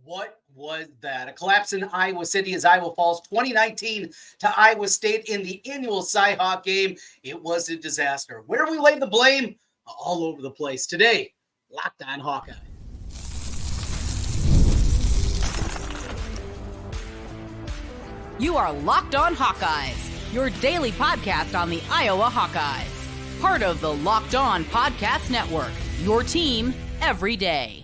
What was that? A collapse in Iowa City as Iowa falls 2019 to Iowa State in the annual Cy-Hawk game. It was a disaster. Where we lay the blame? All over the place. Today, Locked On Hawkeye. You are Locked On Hawkeyes, your daily podcast on the Iowa Hawkeyes. Part of the Locked On Podcast Network, your team every day.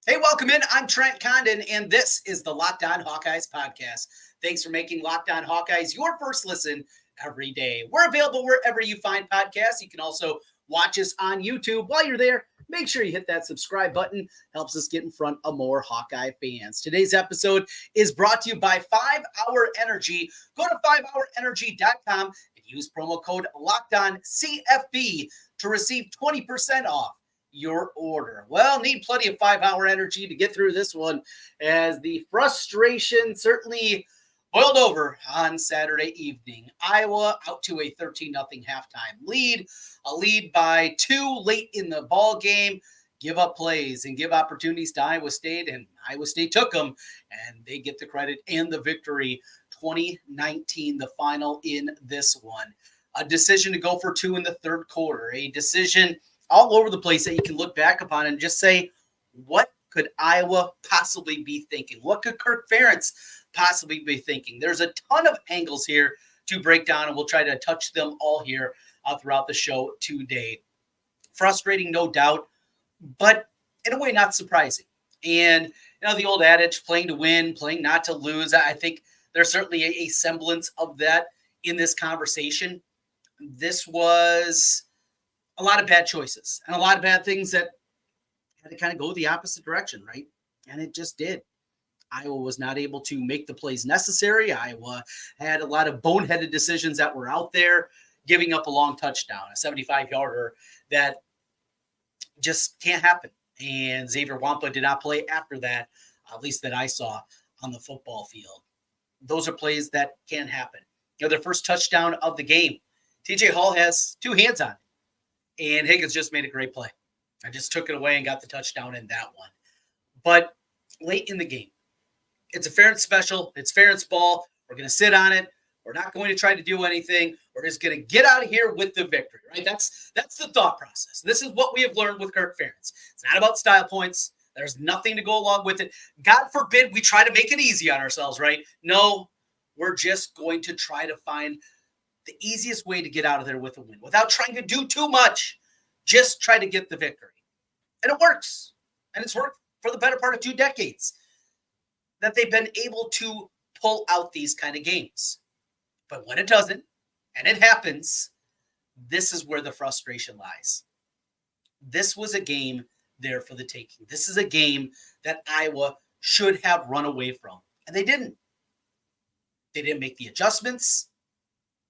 Hey, welcome in. I'm Trent Condon, and this is the Locked On Hawkeyes Podcast. Thanks for making Locked On Hawkeyes your first listen every day. We're available wherever you find podcasts. You can also watch us on YouTube. While you're there, make sure you hit that subscribe button. Helps us get in front of more Hawkeye fans. Today's episode is brought to you by 5 Hour Energy. Go to 5hourenergy.com and use promo code LOCKEDONCFB to receive 20% off your order. Well, need plenty of 5 Hour Energy to get through this one, as the frustration certainly boiled over on Saturday evening. Iowa out to a 13-0 halftime lead, a lead by 2 late in the ball game, give up plays and give opportunities to Iowa State, and Iowa State took them, and they get the credit and the victory. 2019, the final in this one. A decision to go for 2 in the third quarter, a decision all over the place that you can look back upon and just say, what could Iowa possibly be thinking? What could Kirk Ferentz possibly be thinking? There's a ton of angles here to break down, and we'll try to touch them all here throughout the show today. Frustrating, no doubt, but in a way not surprising. And, the old adage, playing to win, playing not to lose, I think there's certainly a semblance of that in this conversation. This was a lot of bad choices and a lot of bad things that had to kind of go the opposite direction, right? And it just did. Iowa was not able to make the plays necessary. Iowa had a lot of boneheaded decisions that were out there, giving up a long touchdown, a 75-yarder that just can't happen. And Xavier Nwankpa did not play after that, at least that I saw on the football field. Those are plays that can happen. Their first touchdown of the game, TJ Hall has 2 hands on it. And Higgins just made a great play. I just took it away and got the touchdown in that one. But late in the game, it's a Ferentz special. It's Ferentz ball. We're going to sit on it. We're not going to try to do anything. We're just going to get out of here with the victory, right? That's the thought process. This is what we have learned with Kirk Ferentz. It's not about style points. There's nothing to go along with it. God forbid we try to make it easy on ourselves, right? No, we're just going to try to find the easiest way to get out of there with a win without trying to do too much. Just try to get the victory. And it works. And it's worked for the better part of 2 decades that they've been able to pull out these kind of games. But when it doesn't, and it happens, this is where the frustration lies. This was a game there for the taking. This is a game that Iowa should have run away from. And they didn't. They didn't make the adjustments.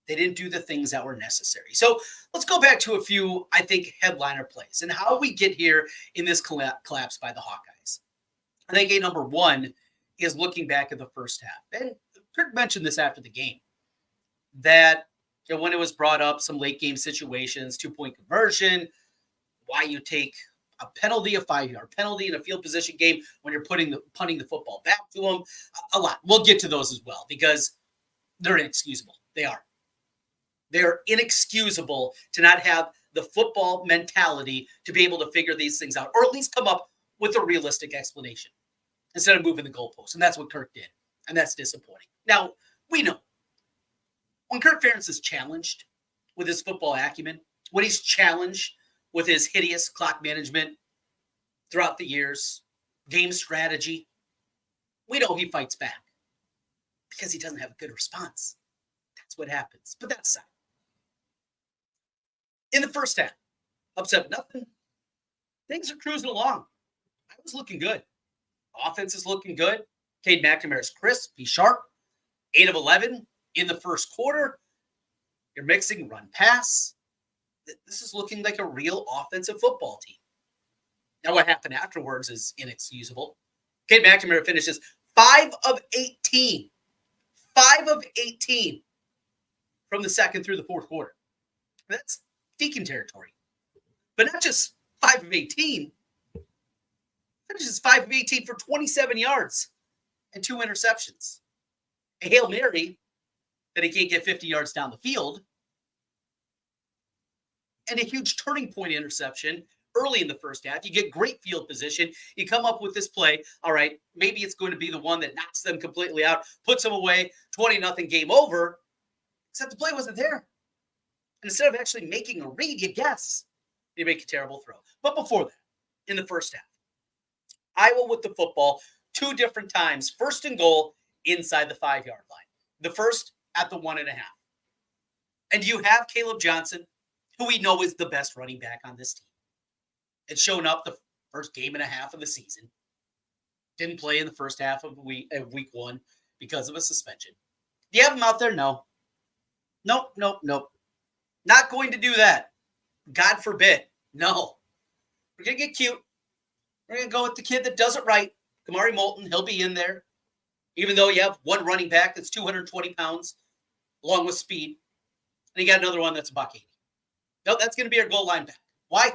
They didn't do the things that were necessary. So let's go back to a few, I think, headliner plays and how we get here in this collapse by the Hawkeyes. I think number 1 is looking back at the first half. And Kirk mentioned this after the game, that when it was brought up, some late game situations, 2-point conversion, why you take a penalty, a 5-yard penalty in a field position game when you're punting the football back to them, a lot. We'll get to those as well because they're inexcusable. They are. They're inexcusable to not have the football mentality to be able to figure these things out, or at least come up with a realistic explanation instead of moving the goalposts. And that's what Kirk did. And that's disappointing. Now, we know when Kirk Ferentz is challenged with his football acumen, when he's challenged with his hideous clock management throughout the years, game strategy, we know he fights back because he doesn't have a good response. That's what happens. But that's sad. In the first half, up 7-0, things are cruising along. I was looking good. Offense is looking good. Cade McNamara is crisp. He's sharp. 8 of 11 in the first quarter. You're mixing run pass. This is looking like a real offensive football team. Now, what happened afterwards is inexcusable. Cade McNamara finishes 5 of 18. 5 of 18 from the second through the fourth quarter. That's Dakin territory. But not just 5 of 18. finishes 5 of 18 for 27 yards and 2 interceptions. A Hail Mary that he can't get 50 yards down the field. And a huge turning point interception early in the first half. You get great field position. You come up with this play. All right, maybe it's going to be the one that knocks them completely out, puts them away, 20-0, game over. Except the play wasn't there. And instead of actually making a read, you guess. You make a terrible throw. But before that, in the first half, Iowa with the football 2 different times, 1st and goal inside the 5-yard line. The first at the 1.5. And you have Caleb Johnson, who we know is the best running back on this team. It's shown up the first game and a half of the season. Didn't play in the first half of week 1 because of a suspension. Do you have him out there? No. Nope. Not going to do that. God forbid. No. We're going to get cute. We're going to go with the kid that does it right. Kamari Moulton, he'll be in there. Even though you have one running back that's 220 pounds, along with speed. And you got another one that's $180. No, that's going to be our goal line back. Why?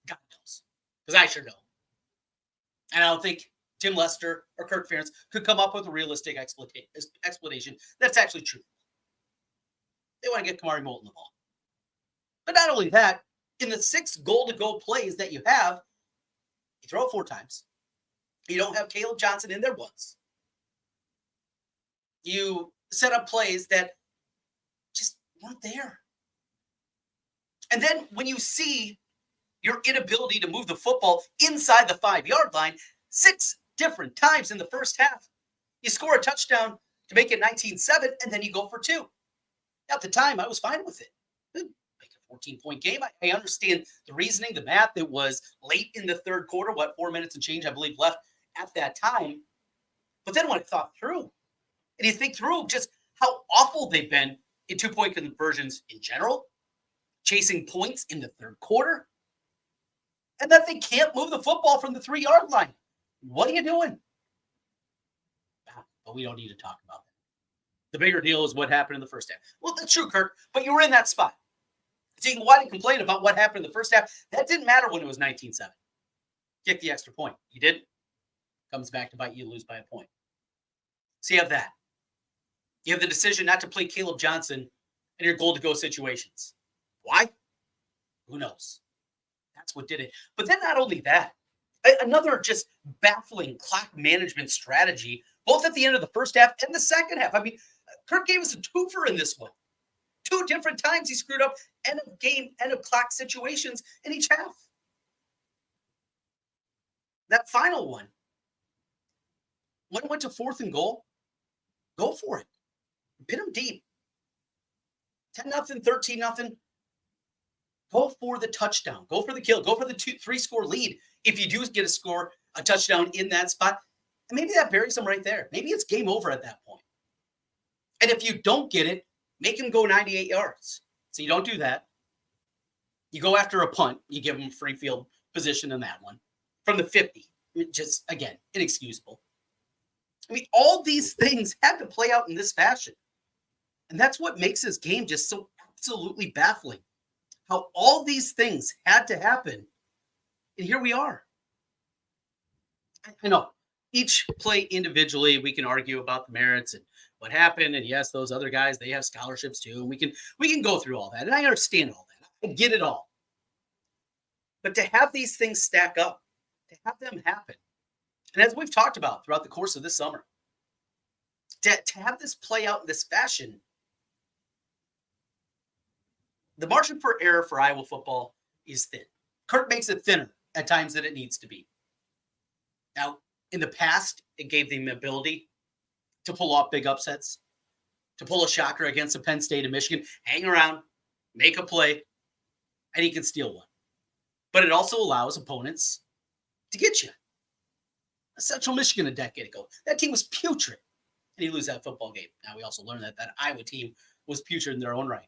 God knows. Because I sure don't. And I don't think Tim Lester or Kirk Ferentz could come up with a realistic explanation that's actually true. They want to get Kamari Moulton the ball. But not only that, in the 6 goal-to-go plays that you have, you throw it 4 times. You don't have Caleb Johnson in there once. You set up plays that just weren't there. And then when you see your inability to move the football inside the 5-yard line 6 different times in the first half, you score a touchdown to make it 19-7, and then you go for 2. At the time, I was fine with it. Make a 14-point game. I understand the reasoning, the math. It was late in the third quarter, 4 minutes and change, I believe, left at that time. But then when I thought through, and you think through just how awful they've been in 2-point conversions in general, chasing points in the third quarter, and that they can't move the football from the 3-yard line. What are you doing? But we don't need to talk about that. The bigger deal is what happened in the first half. Well, that's true, Kirk, but you were in that spot. So you can whine and complain about what happened in the first half. That didn't matter when it was 19-7. Kick the extra point. You didn't. Comes back to bite you, lose by a point. So you have that. You have the decision not to play Caleb Johnson in your goal-to-go situations. Why? Who knows? That's what did it. But then not only that, another just baffling clock management strategy, both at the end of the first half and the second half. I mean, Kirk gave us a twofer in this one. 2 different times he screwed up end of game, end of clock situations in each half. That final one, when it went to 4th and goal, go for it. Pin them deep. 10-0, 13-0. Go for the touchdown. Go for the kill. Go for the 3-score lead. If you do get a touchdown in that spot, maybe that buries them right there. Maybe it's game over at that point. And if you don't get it, make him go 98 yards. So you don't do that. You go after a punt. You give him free field position in that one. From the 50. Just, again, inexcusable. I mean, all these things had to play out in this fashion. And that's what makes this game just so absolutely baffling. How all these things had to happen. And here we are. I know. Each play individually, we can argue about the merits and what happened. And yes, those other guys, they have scholarships too. And we can go through all that. And I understand all that. I get it all. But to have these things stack up, to have them happen, and as we've talked about throughout the course of this summer, to have this play out in this fashion, the margin for error for Iowa football is thin. Kirk makes it thinner at times than it needs to be. Now, in the past, it gave them the ability to pull off big upsets, to pull a shocker against a Penn State and Michigan, hang around, make a play, and he can steal one. But it also allows opponents to get you. Central Michigan a decade ago, that team was putrid, and he lose that football game. Now, we also learned that Iowa team was putrid in their own right.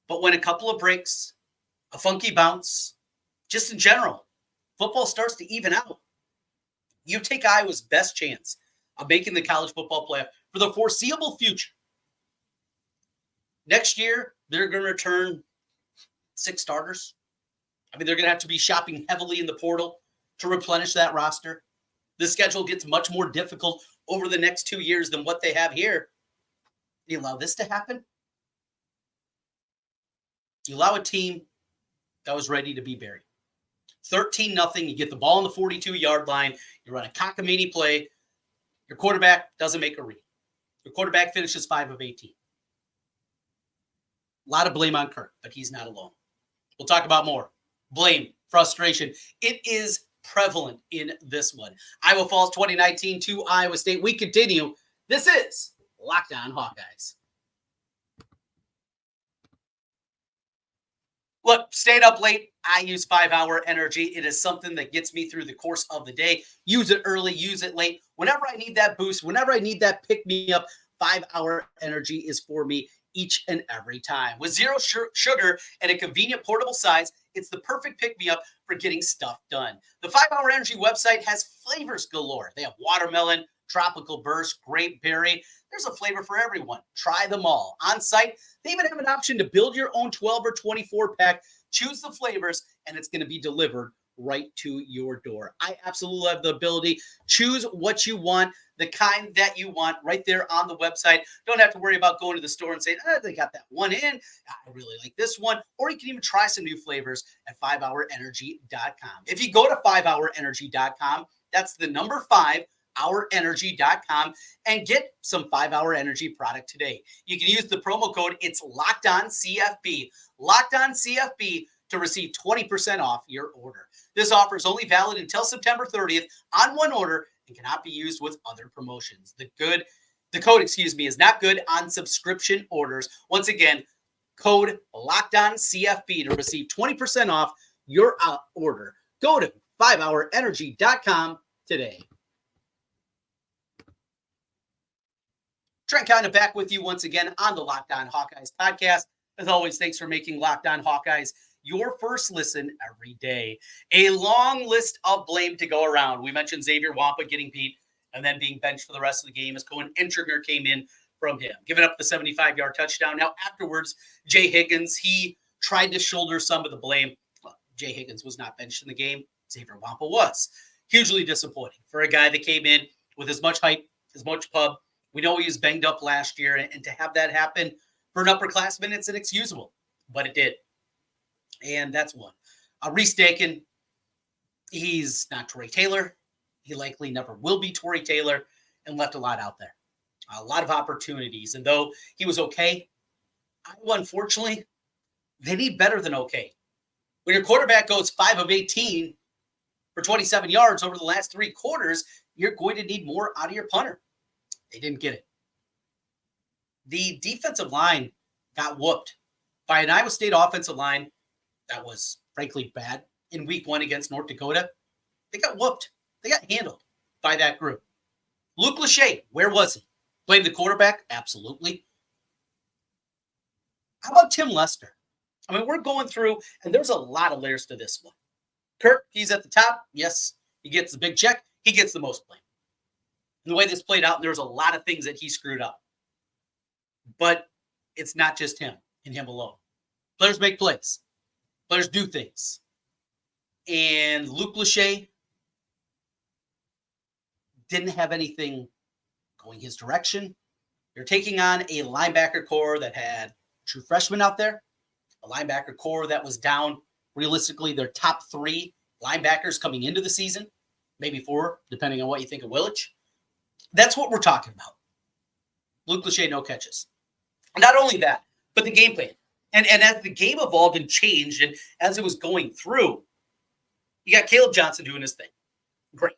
But when a couple of breaks, a funky bounce, just in general, football starts to even out, you take Iowa's best chance of making the college football playoff for the foreseeable future. Next year, they're going to return 6 starters. I mean, they're going to have to be shopping heavily in the portal to replenish that roster. The schedule gets much more difficult over the next 2 years than what they have here. You allow this to happen? You allow a team that was ready to be buried. 13-0, you get the ball on the 42-yard line, you run a cockamamie play, your quarterback doesn't make a read. Your quarterback finishes 5 of 18. A lot of blame on Kirk, but he's not alone. We'll talk about more. Blame, frustration. It is prevalent in this one. Iowa Falls 2019 to Iowa State. We continue. This is Locked On Hawkeyes. Look, staying up late, I use 5-hour energy. It is something that gets me through the course of the day. Use it early, use it late. Whenever I need that boost, whenever I need that pick-me-up, 5-hour energy is for me each and every time. With zero sugar and a convenient portable size, it's the perfect pick-me-up for getting stuff done. The 5-Hour Energy website has flavors galore. They have watermelon, tropical burst, grape berry. There's a flavor for everyone. Try them all. On site, they even have an option to build your own 12 or 24 pack. Choose the flavors, and it's going to be delivered right to your door. I absolutely have the ability. Choose what you want, the kind that you want right there on the website. Don't have to worry about going to the store and saying, they got that one in. I really like this one. Or you can even try some new flavors at 5hourenergy.com. If you go to 5hourenergy.com, that's the number 5, hourenergy.com, and get some 5-Hour Energy product today. You can use the promo code, it's Locked On CFB, Locked On CFB, to receive 20% off your order. This offer is only valid until September 30th on one order and cannot be used with other promotions. The code is not good on subscription orders. Once again, code Locked On CFB to receive 20% off your order. Go to 5hourenergy.com today. Trent Condon back with you once again on the Locked On Hawkeyes podcast. As always, thanks for making Locked On Hawkeyes your first listen every day. A long list of blame to go around. We mentioned Xavier Nwankpa getting beat and then being benched for the rest of the game as Cohen Intriger came in from him, giving up the 75-yard touchdown. Now, afterwards, Jay Higgins, he tried to shoulder some of the blame. Well, Jay Higgins was not benched in the game. Xavier Nwankpa was. Hugely disappointing for a guy that came in with as much hype, as much pub. We know he was banged up last year, and to have that happen for an upperclassman, it's inexcusable, but it did. And that's one. Rhys Dakin, he's not Tory Taylor. He likely never will be Tory Taylor, and left a lot out there. A lot of opportunities. And though he was okay, Iowa, unfortunately, they need better than okay. When your quarterback goes 5 of 18 for 27 yards over the last 3 quarters, you're going to need more out of your punter. They didn't get it. The defensive line got whooped by an Iowa State offensive line that was, frankly, bad in week 1 against North Dakota. They got whooped. They got handled by that group. Luke Lachey, where was he? Blame the quarterback? Absolutely. How about Tim Lester? I mean, we're going through, and there's a lot of layers to this one. Kirk, he's at the top. Yes, he gets the big check. He gets the most blame. And the way this played out, there's a lot of things that he screwed up. But it's not just him and him alone. Players make plays. Players do things. And Luke Lachey didn't have anything going his direction. You're taking on a linebacker core that had true freshmen out there, a linebacker core that was down realistically their top 3 linebackers coming into the season, maybe 4, depending on what you think of Willich. That's what we're talking about. Luke Lachey, no catches. Not only that, but the game plan. And as the game evolved and changed, and as it was going through, you got Caleb Johnson doing his thing. Great.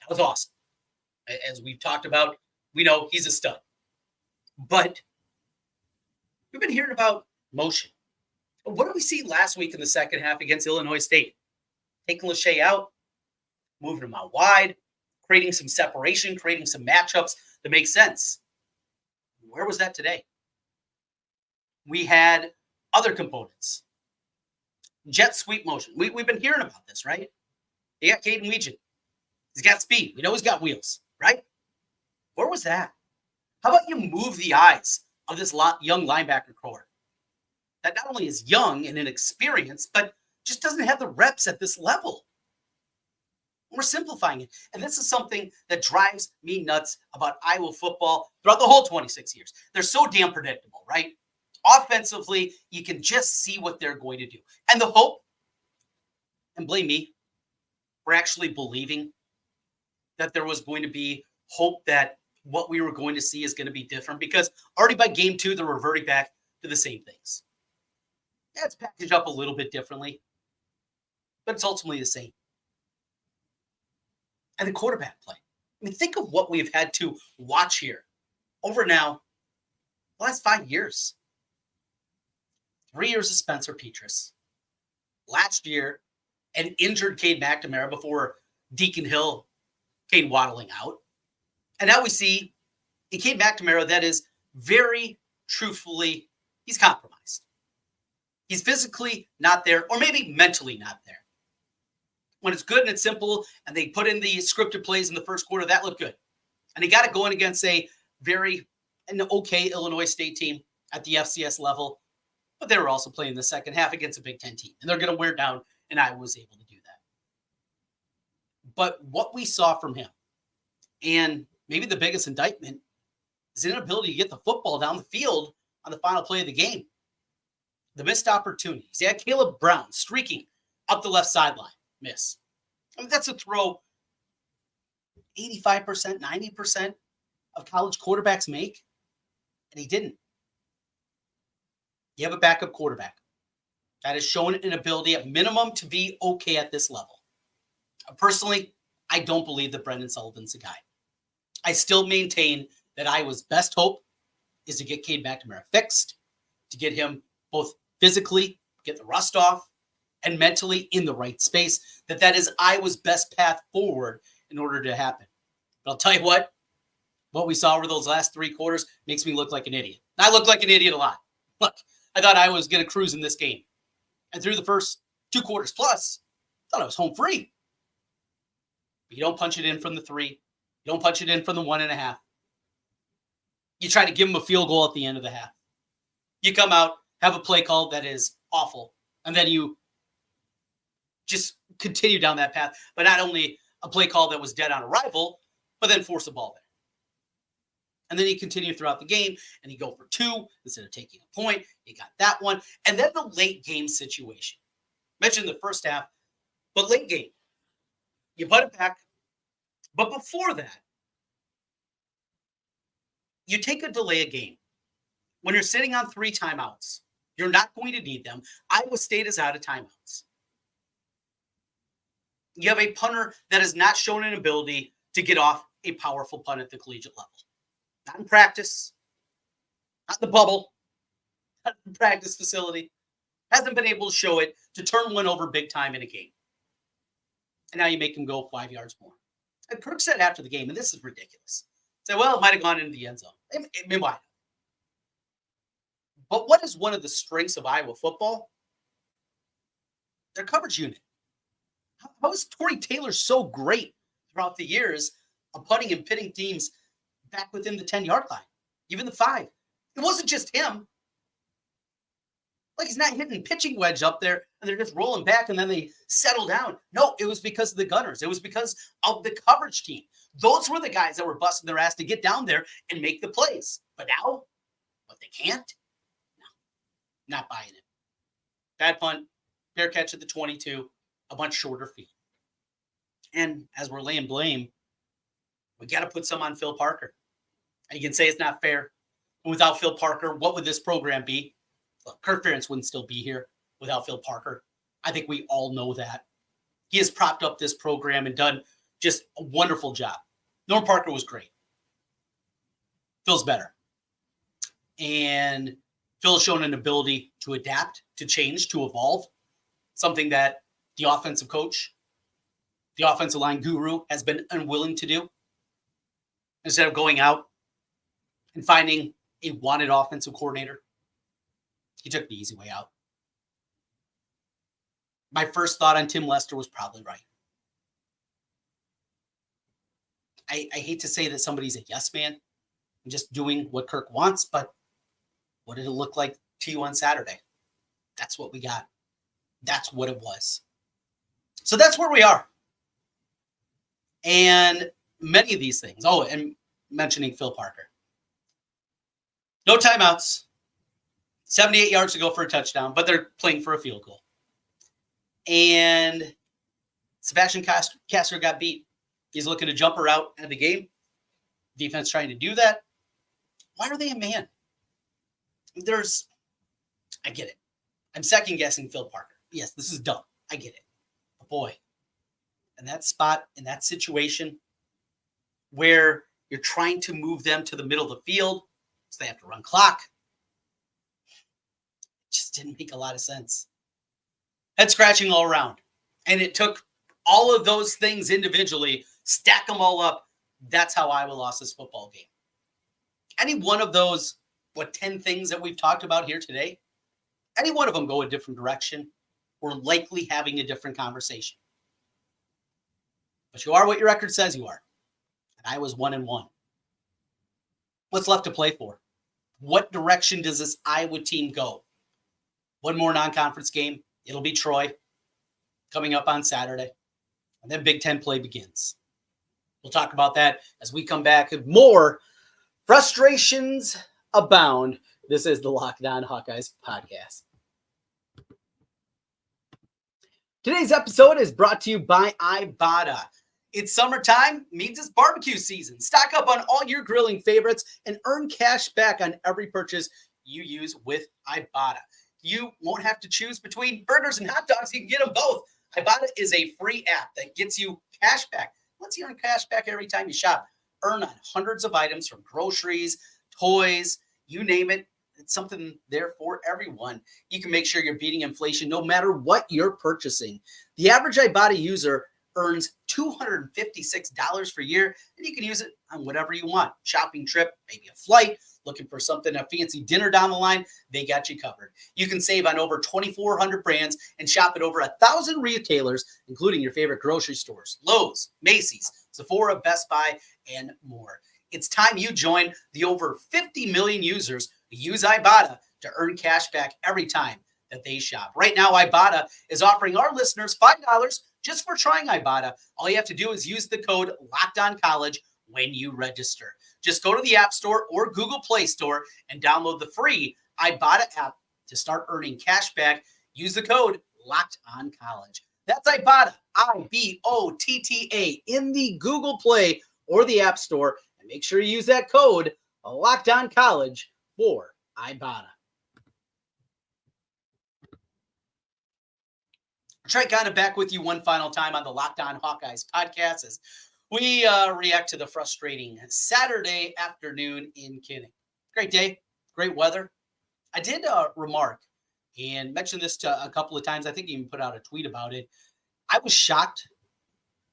That was awesome. As we've talked about, we know he's a stud. But we've been hearing about motion. What did we see last week in the second half against Illinois State? Taking Lachey out, moving him out wide, creating some separation, creating some matchups that make sense. Where was that today? We had other components. Jet sweep motion. We've been hearing about this, right? You got Cade McNamara. He's got speed. We know he's got wheels, right? Where was that? How about you move the eyes of this young linebacker core that not only is young and inexperienced, but just doesn't have the reps at this level? We're simplifying it. And this is something that drives me nuts about Iowa football throughout the whole 26 years. They're so damn predictable, right? Offensively, you can just see what they're going to do. And the hope, and blame me, we're actually believing that there was going to be hope that what we were going to see is going to be different, because already by game 2, they're reverting back to the same things. Yeah, it's packaged up a little bit differently, but it's ultimately the same. And the quarterback play. I mean, think of what we've had to watch here over now the last 5 years. 3 years of Spencer Petras. Last year, an injured Cade McNamara before Deacon Hill came waddling out. And now we see a Cade McNamara that is very truthfully, he's compromised. He's physically not there, or maybe mentally not there. When it's good and it's simple, and they put in the scripted plays in the first quarter, that looked good. And he got it going against an okay Illinois State team at the FCS level. But they were also playing the second half against a Big Ten team. And they're going to wear down, and I was able to do that. But what we saw from him, and maybe the biggest indictment, is the inability to get the football down the field on the final play of the game. The missed opportunities. He had Caleb Brown streaking up the left sideline. Miss. I mean, that's a throw 85%, 90% of college quarterbacks make, and he didn't. You have a backup quarterback that has shown an ability at minimum to be okay at this level. Personally, I don't believe that Brendan Sullivan's the guy. I still maintain that Iowa's best hope is to get Cade McNamara fixed, to get him both physically, get the rust off, and mentally in the right space, that is Iowa's best path forward in order to happen. But I'll tell you what we saw over those last 3 quarters makes me look like an idiot. I look like an idiot a lot. Look, I thought Iowa was going to cruise in this game. And through the first 2 quarters plus, I thought I was home free. But you don't punch it in from the 3. You don't punch it in from the 1.5. You try to give them a field goal at the end of the half. You come out, have a play call that is awful, and then you just continue down that path. But not only a play call that was dead on arrival, but then force the ball there. And then you continue throughout the game, and you go for 2 instead of taking a point. You got that one. And then the late game situation. Mentioned the first half, but late game. You put it back. But before that, you take a delay a game. When you're sitting on 3 timeouts, you're not going to need them. Iowa State is out of timeouts. You have a punter that has not shown an ability to get off a powerful punt at the collegiate level. Not in practice, not in the bubble, not in the practice facility. Hasn't been able to show it to turn one over big time in a game. And now you make him go 5 yards more. And Kirk said after the game, and this is ridiculous, said, well, it might have gone into the end zone. It might. But what is one of the strengths of Iowa football? Their coverage unit. How is Tory Taylor so great throughout the years of putting and pitting teams back within the 10-yard line, even the 5? It wasn't just him. Like, he's not hitting pitching wedge up there and they're just rolling back and then they settle down. No, it was because of the gunners. It was because of the coverage team. Those were the guys that were busting their ass to get down there and make the plays. But now, what, they can't? No, not buying it. Bad punt, fair catch at the 22, a much shorter field. And as we're laying blame, we got to put some on Phil Parker. And you can say it's not fair. And without Phil Parker, what would this program be? Look, Kirk Ferentz wouldn't still be here without Phil Parker. I think we all know that. He has propped up this program and done just a wonderful job. Norm Parker was great. Phil's better. And Phil's shown an ability to adapt, to change, to evolve. Something that the offensive coach, the offensive line guru has been unwilling to do. Instead of going out and finding a wanted offensive coordinator, he took the easy way out. My first thought on Tim Lester was probably right. I hate to say that somebody's a yes man and just doing what Kirk wants, but what did it look like to you on Saturday? That's what we got. That's what it was. So that's where we are. And many of these things. Oh, and mentioning Phil Parker. No timeouts. 78 yards to go for a touchdown, but they're playing for a field goal. And Sebastian Castro got beat. He's looking to jump her out of the game. Defense trying to do that. Why are they a man? I get it. I'm second guessing Phil Parker. Yes, this is dumb. I get it. But boy, in that spot, in that situation where you're trying to move them to the middle of the field, so they have to run clock, it just didn't make a lot of sense. Head scratching all around. And it took all of those things individually, stack them all up. That's how Iowa lost this football game. Any one of those, 10 things that we've talked about here today, any one of them go a different direction, we're likely having a different conversation. But you are what your record says you are. And I was 1-1. What's left to play for? What direction does this Iowa team go? One more non-conference game. It'll be Troy coming up on Saturday. And then Big Ten play begins. We'll talk about that as we come back. More frustrations abound. This is the Locked On Hawkeyes Podcast. Today's episode is brought to you by Ibotta. It's summertime, means it's barbecue season. Stock up on all your grilling favorites and earn cash back on every purchase you use with Ibotta. You won't have to choose between burgers and hot dogs. You can get them both. Ibotta is a free app that gets you cash back. Lets you earn cash back every time you shop. Earn on hundreds of items from groceries, toys, you name it. It's something there for everyone. You can make sure you're beating inflation no matter what you're purchasing. The average Ibotta user earns $256 per year, and you can use it on whatever you want. Shopping trip, maybe a flight, looking for something, a fancy dinner down the line, they got you covered. You can save on over 2,400 brands and shop at over 1,000 retailers, including your favorite grocery stores, Lowe's, Macy's, Sephora, Best Buy, and more. It's time you join the over 50 million users who use Ibotta to earn cash back every time that they shop. Right now, Ibotta is offering our listeners $5 just for trying Ibotta. All you have to do is use the code LOCKEDONCollege when you register. Just go to the App Store or Google Play Store and download the free Ibotta app to start earning cash back. Use the code LOCKEDONCollege. That's Ibotta, Ibotta, in the Google Play or the App Store. And make sure you use that code LOCKEDONCollege for Ibotta. Trent Condon back with you one final time on the Locked On Hawkeyes podcast as we react to the frustrating Saturday afternoon in Kinnick. Great day, great weather. I did remark and mention this to a couple of times. I think you even put out a tweet about it. I was shocked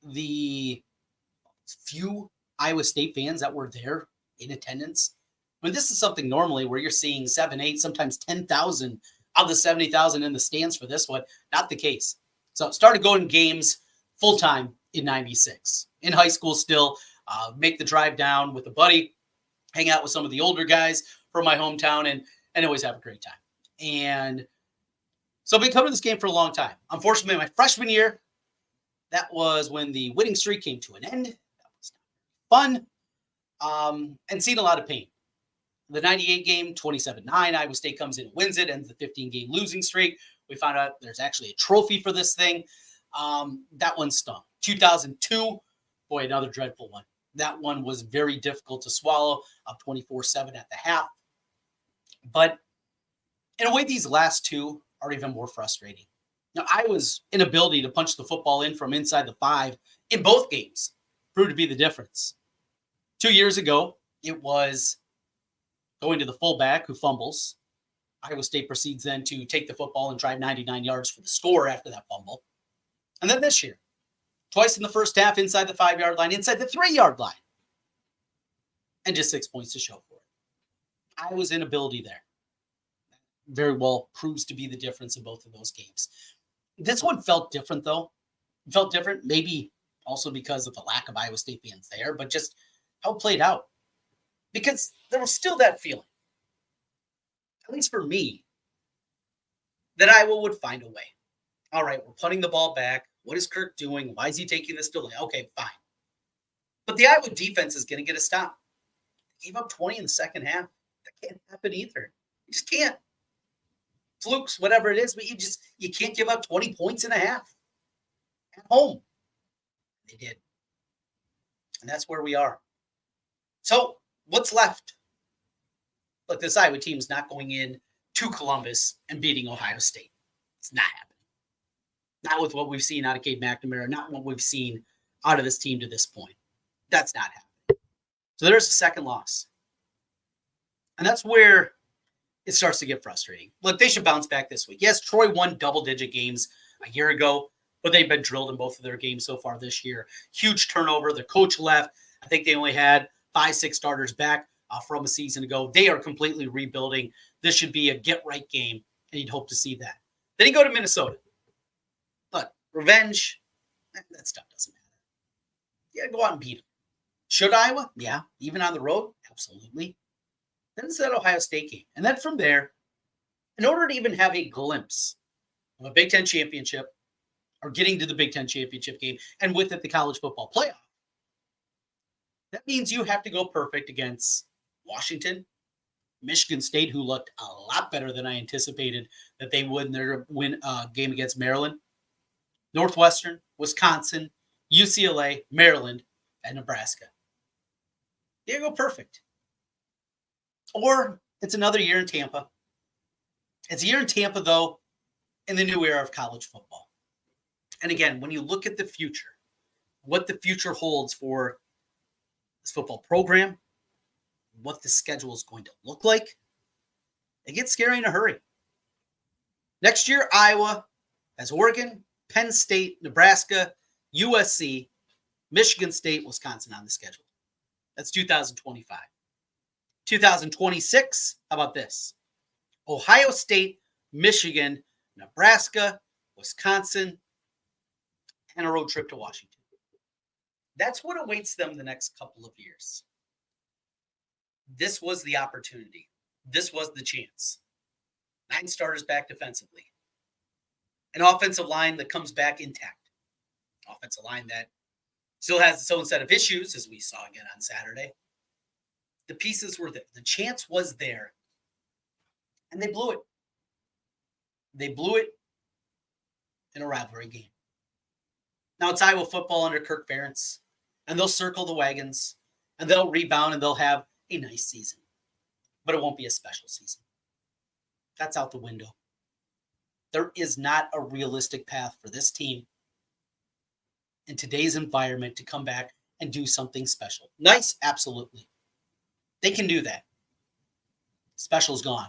the few Iowa State fans that were there in attendance. I mean, this is something normally where you're seeing 7, 8, sometimes 10,000 out of the 70,000 in the stands for this one. Not the case. So started going games full-time in 96. In high school still, make the drive down with a buddy, hang out with some of the older guys from my hometown, and always have a great time. And so I've been coming to this game for a long time. Unfortunately, my freshman year, that was when the winning streak came to an end. That was fun, and seen a lot of pain. The 98 game, 27-9, Iowa State comes in and wins it, ends the 15-game losing streak. We found out there's actually a trophy for this thing. That one stung. 2002, boy, another dreadful one. That one was very difficult to swallow, up 24-7 at the half. But in a way, these last two are even more frustrating. Now, Iowa's inability to punch the football in from inside the 5 in both games proved to be the difference. 2 years ago, it was going to the fullback who fumbles. Iowa State proceeds then to take the football and drive 99 yards for the score after that fumble. And then this year, twice in the first half inside the 5-yard line, inside the 3-yard line, and just 6 points to show for it. Iowa's inability there very well proves to be the difference in both of those games. This one felt different, though. It felt different, maybe also because of the lack of Iowa State fans there, but just how it played out. Because there was still that feeling, at least for me, that Iowa would find a way. All right, we're punting the ball back. What is Kirk doing? Why is he taking this delay? Okay, fine. But the Iowa defense is going to get a stop. They gave up 20 in the second half. That can't happen either. You just can't. Flukes, whatever it is, but you can't give up 20 points and a half at home. They did. And that's where we are. So what's left? Look, this Iowa team's not going in to Columbus and beating Ohio State. It's not happening. Not with what we've seen out of Cade McNamara, not what we've seen out of this team to this point. That's not happening. So there's a second loss. And that's where it starts to get frustrating. Look, they should bounce back this week. Yes, Troy won double-digit games a year ago, but they've been drilled in both of their games so far this year. Huge turnover. The coach left. I think they only had 5-6 starters back from a season ago. They are completely rebuilding. This should be a get-right game, and you'd hope to see that. Then you go to Minnesota. But revenge, that stuff doesn't matter. Yeah, go out and beat them. Should Iowa? Yeah. Even on the road? Absolutely. Then it's that Ohio State game. And then from there, in order to even have a glimpse of a Big Ten championship or getting to the Big Ten championship game and with it the college football playoff, that means you have to go perfect against Washington, Michigan State, who looked a lot better than I anticipated that they would in their game against Maryland, Northwestern, Wisconsin, UCLA, Maryland, and Nebraska. You go perfect. Or it's another year in Tampa. It's a year in Tampa, though, in the new era of college football. And again, when you look at the future, what the future holds for this football program, what the schedule is going to look like, it gets scary in a hurry. Next year, Iowa has Oregon, Penn State, Nebraska, USC, Michigan State, Wisconsin on the schedule. That's 2025. 2026, how about this? Ohio State, Michigan, Nebraska, Wisconsin, and a road trip to Washington. That's what awaits them the next couple of years. This was the opportunity. This was the chance. 9 starters back defensively. An offensive line that comes back intact. Offensive line that still has its own set of issues, as we saw again on Saturday. The pieces were there. The chance was there. And they blew it. They blew it in a rivalry game. Now it's Iowa football under Kirk Ferentz. And they'll circle the wagons. And they'll rebound and they'll have a nice season. But it won't be a special season. That's out the window. There is not a realistic path for this team in today's environment to come back and do something special. Nice, absolutely. They can do that. Special's gone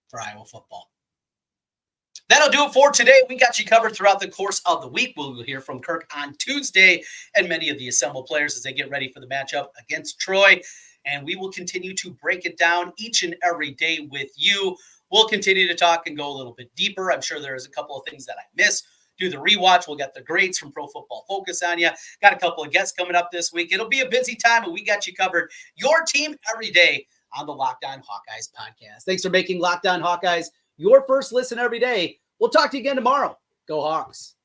for Iowa football. That'll do it for today. We got you covered throughout the course of the week. We'll hear from Kirk on Tuesday and many of the assembled players as they get ready for the matchup against Troy. And we will continue to break it down each and every day with you. We'll continue to talk and go a little bit deeper. I'm sure there's a couple of things that I missed. Do the rewatch. We'll get the grades from Pro Football Focus on you. Got a couple of guests coming up this week. It'll be a busy time, and we got you covered. Your team every day on the Locked On Hawkeyes podcast. Thanks for making Locked On Hawkeyes your first listen every day. We'll talk to you again tomorrow. Go Hawks.